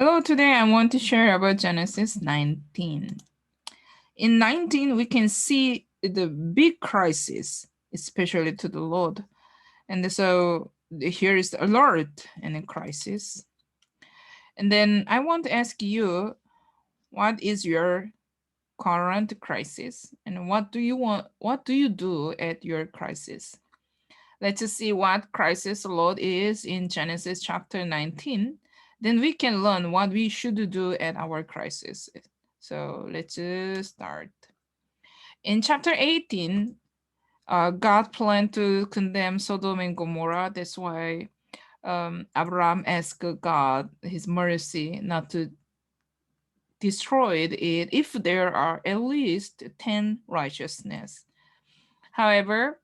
Hello, today I want to share about Genesis 19. In 19, we can see the big crisis, especially to the Lord. And so here is the alert in a crisis. And then I want to ask you, what is your current crisis? And what do you do at your crisis? Let's just see what crisis the Lord is in Genesis chapter 19. Then we can learn what we should do at our crisis. So let's start. In chapter 18, God planned to condemn Sodom and Gomorrah. That's why Abraham asked God his mercy not to destroy it if there are at least 10 righteousness. However,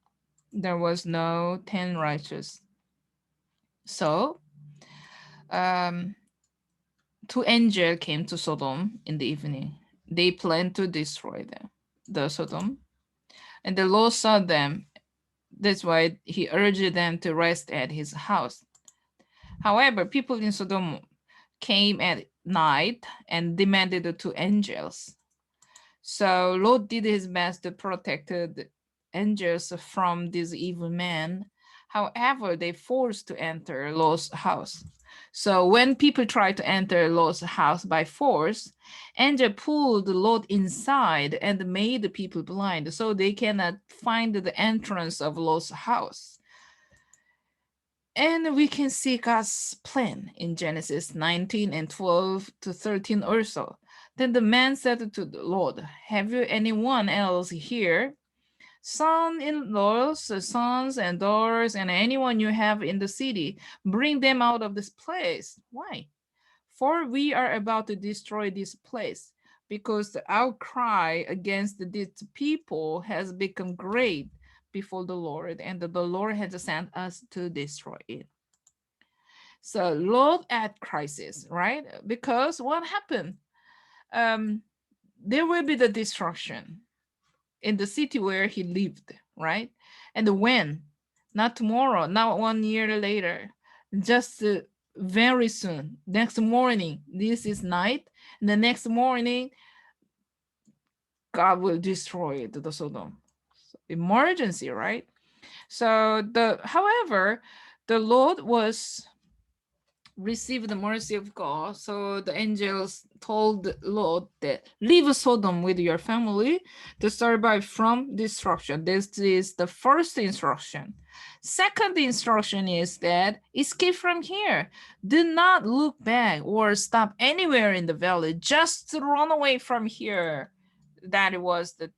there was no 10 righteous. So um, two angels came to Sodom in the evening. They planned to destroy them, the Sodom. And the Lord saw them. That's why he urged them to rest at his house. However, people in Sodom came at night and demanded the two angels. So Lot did his best to protect the angels from these evil men. However, they forced to enter Lot's house. So when people tried to enter Lot's house by force, angel pulled Lot inside and made the people blind, so they cannot find the entrance of Lot's house. And we can see God's plan in Genesis 19 and 12 to 13 or so. Then the man said to the Lord, have you anyone else here? Son-in-laws, sons and daughters, and anyone you have in the city, bring them out of this place. Why? For we are about to destroy this place, because the outcry against these people has become great before the Lord, and the Lord has sent us to destroy it. So Lot at crisis, right? Because what happened? Um, there will be the destruction in the city where he lived, right? And when? Not tomorrow, not 1 year later, just very soon. Next morning, this is night. And the next morning, God will destroy the Sodom. So, emergency, right? So however, the Lord was received the mercy of God. So the angels told Lot that leave Sodom with your family to survive from destruction. This is the first instruction. Second instruction is that escape from here. Do not look back or stop anywhere in the valley. Just run away from here. That was the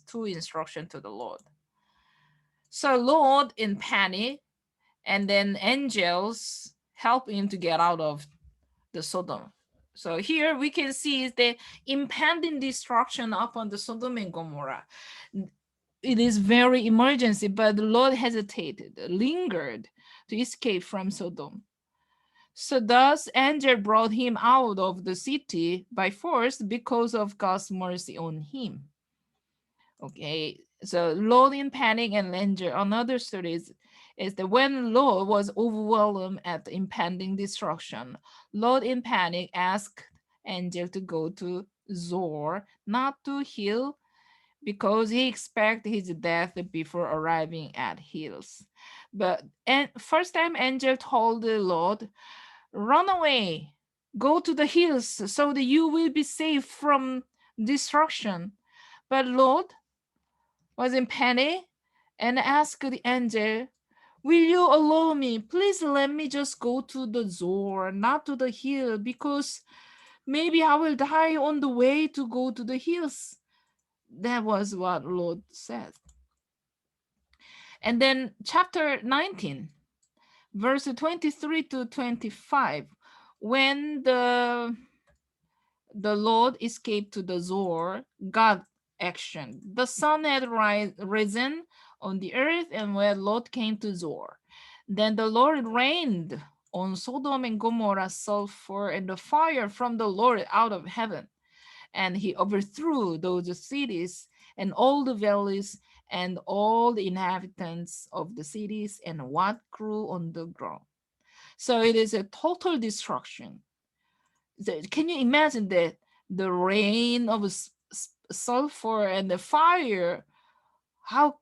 two instruction to the Lord. So Lord in panic, and then angels help him to get out of the Sodom. So here we can see the impending destruction upon the Sodom and Gomorrah. It is very emergency, but the Lord hesitated, lingered to escape from Sodom. So thus angel brought him out of the city by force because of God's mercy on him. Okay, so Lot in panic and danger. Another story is that when Lot was overwhelmed at the impending destruction, Lot in panic asked angel to go to Zor, not to Hill, because he expected his death before arriving at Hills. But and first time angel told the Lord, run away, go to the hills so that you will be safe from destruction. But Lord was in panic and asked the angel, will you allow me? Please let me just go to the Zor, not to the hill, because maybe I will die on the way to go to the hills. That was what Lord said. And then chapter 19, verse 23 to 25, when the Lord escaped to the Zor, God action. The sun had risen on the earth, and when Lot came to Zor, then the Lord rained on Sodom and Gomorrah sulfur and the fire from the Lord out of heaven, and he overthrew those cities and all the valleys and all the inhabitants of the cities and what grew on the ground. So it is a total destruction. Can you imagine that the rain of sulfur and the fire? How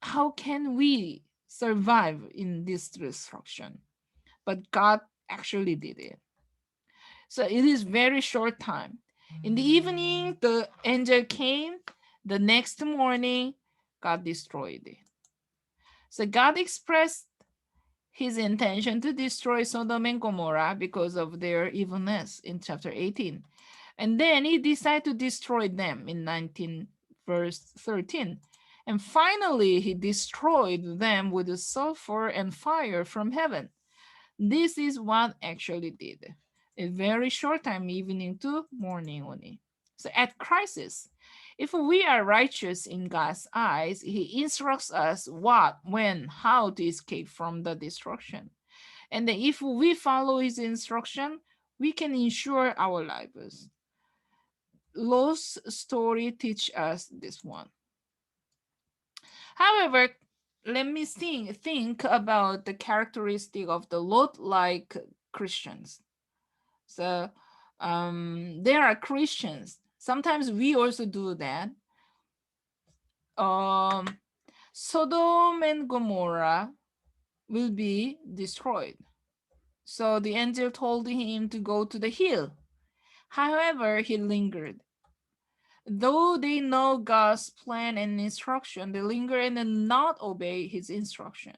how can we survive in this destruction? But God actually did it. So it is very short time. In the evening, the angel came. The next morning, God destroyed it. So God expressed his intention to destroy Sodom and Gomorrah because of their evilness in chapter 18. And then he decided to destroy them in 19 verse 13. And finally, he destroyed them with the sulfur and fire from heaven. This is what actually did. A very short time, evening to morning only. So at crisis, if we are righteous in God's eyes, he instructs us what, when, how to escape from the destruction. And then if we follow his instruction, we can ensure our lives. Lot's story teach us this one. However, let me think about the characteristic of the Lot-like Christians. So there are Christians. Sometimes we also do that. Um, Sodom and Gomorrah will be destroyed. So the angel told him to go to the hill. However, he lingered. Though they know God's plan and instruction, they linger and not obey his instruction.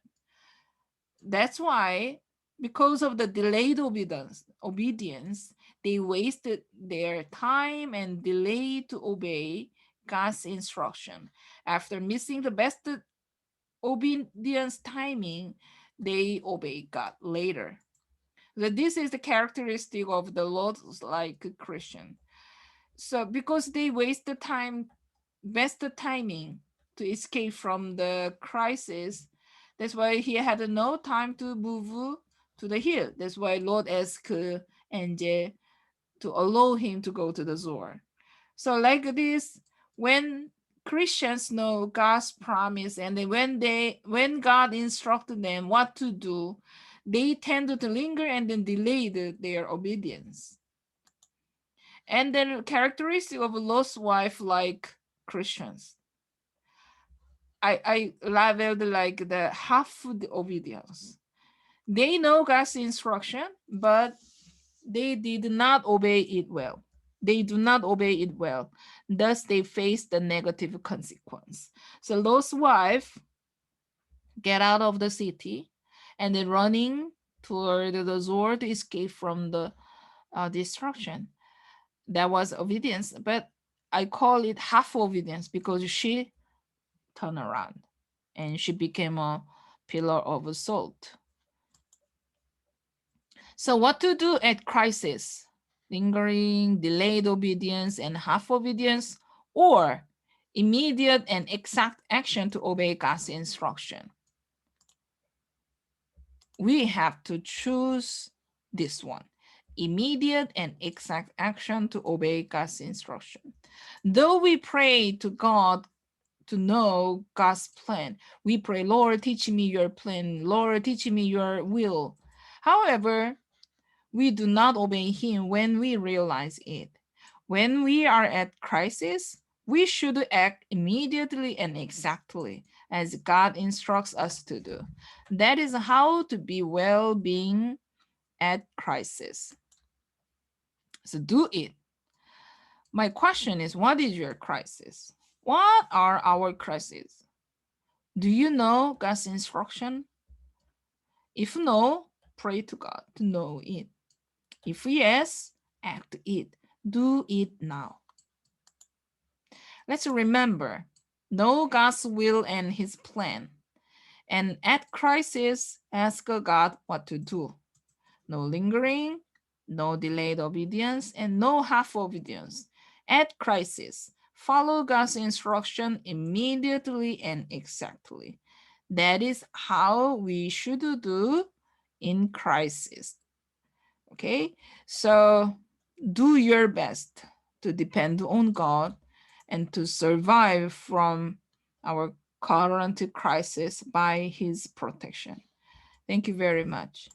That's why, because of the delayed obedience, they wasted their time and delayed to obey God's instruction. After missing the best obedience timing, they obey God later. So this is the characteristic of the Lot-like Christian. So because they waste the time, best timing to escape from the crisis, that's why he had no time to move to the hill. That's why Lord asked Angel to allow him to go to the Zoar. So like this, when Christians know God's promise and then when God instructed them what to do, they tend to linger and then delay their obedience. And then characteristic of a lost wife like Christians. I labeled like the half the obedience. They know God's instruction, but they did not obey it well. They do not obey it well. Thus, they face the negative consequence. So Lot's wife get out of the city and then running toward the Zoar to escape from the destruction. That was obedience, but I call it half obedience because she turned around and she became a pillar of salt. So what to do at crisis? Lingering, delayed obedience, and half obedience, or immediate and exact action to obey God's instruction? We have to choose this one. Immediate and exact action to obey God's instruction. Though we pray to God to know God's plan, we pray, Lord, teach me your plan. Lord, teach me your will. However, we do not obey him when we realize it. When we are at crisis, we should act immediately and exactly as God instructs us to do. That is how to be well-being at crisis. So do it. My question is, what is your crisis? What are our crises? Do you know God's instruction? If no, pray to God to know it. If yes, act it. Do it now. Let's remember, know God's will and his plan. And at crisis, ask God what to do. No lingering, no delayed obedience, and no half obedience. At crisis, follow God's instruction immediately and exactly. That is how we should do in crisis. Okay, so do your best to depend on God and to survive from our current crisis by his protection. Thank you very much.